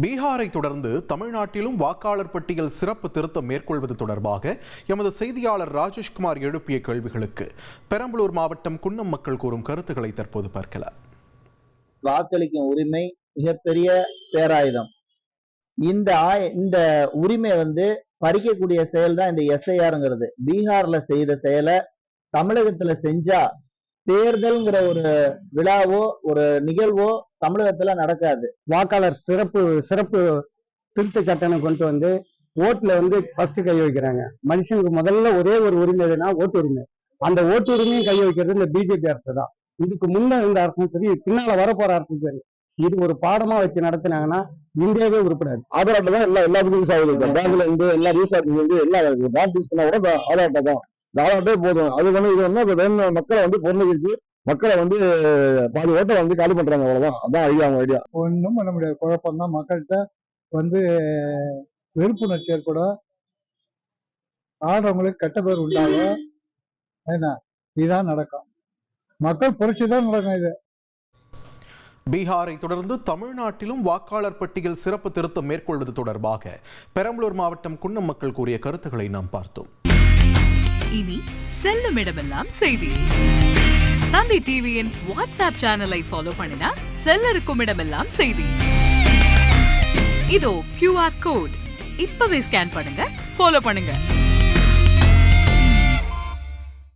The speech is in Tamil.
பீகாரை தொடர்ந்து தமிழ்நாட்டிலும் வாக்காளர் பட்டியல் சிறப்பு திருத்தம் மேற்கொள்வது தொடர்பாக எமது செய்தியாளர் ராஜேஷ்குமார் எழுப்பிய கேள்விகளுக்கு பெரம்பலூர் மாவட்டம் குன்னம் மக்கள் கூறும் கருத்துக்களை தற்போது பார்க்கலாம். வாக்களிக்கும் உரிமை மிகப்பெரிய பேராயுதம். இந்த உரிமை பறிக்கக்கூடிய செயல் தான் இந்த எஸ்ஐஆர்ங்கிறது. பீகார்ல செய்த செயலை தமிழகத்துல செஞ்சா தேர்தல்ங்கிற ஒரு விழாவோ ஒரு நிகழ்வோ தமிழகத்துல நடக்காது. வாக்காளர் சிறப்பு திருத்த சட்டம் கொண்டு வந்து ஓட்டுல ஃபர்ஸ்ட் கை வைக்கிறாங்க. மனுஷனுக்கு முதல்ல ஒரே ஒரு உரிமை எதுனா ஓட்டு உரிமை. அந்த ஓட்டு உரிமையும் கை வைக்கிறது இந்த பிஜேபி அரசு தான். இதுக்கு முன்ன இருந்த அரசும் சரி, பின்னால வரப்போற அரசும் சரி, இது ஒரு பாடமா வச்சு நடத்தினாங்கன்னா இந்தியாவே உருப்படாது. ஆதார் அட்டை தான் எல்லாத்துக்கும் யூஸ் ஆகுது. பேங்க்ல எல்லா ரீசார்ஜ் எல்லா பேங்க் யூஸ் பண்ணா கூட ஆதார் அட்டை தான். ஆதார் அட்டே போதும். அது இது மக்களை பொருளுக்கு மக்களை பாதி ஓட்டை காலி பண்றாங்க. அவ்வளவுதான். அதான் ஐடியா அவங்க ஐடியா. ஒன்றும் பண்ண முடியாது. குழப்பம் தான். மக்கள்கிட்ட வெறுப்புணர்ச்சி ஏற்படும். ஆடுறவங்களுக்கு கெட்ட பேர் உண்டாகும். என்ன இதுதான் நடக்கும். மக்கள் புரட்சி தான் நடக்கும். இது பீகாரை தொடர்ந்து தமிழ்நாட்டிலும் வாக்காளர் பட்டியல் சிறப்பு திருத்தம் மேற்கொள்வது தொடர்பாக பெரம்பலூர் மாவட்டம் குன்னம் மக்கள் கூறிய கருத்துக்களை நாம் பார்த்தோம். இனி செல்லும் இடமெல்லாம் செய்தி. தந்தி டிவியின் வாட்ஸ்அப் சேனலை ஃபாலோ பண்ணினா செல்ல இருக்கும் இடமெல்லாம் செய்தி. இதோ QR கோட் இப்பவே ஸ்கேன் பண்ணுங்க, ஃபாலோ பண்ணுங்க.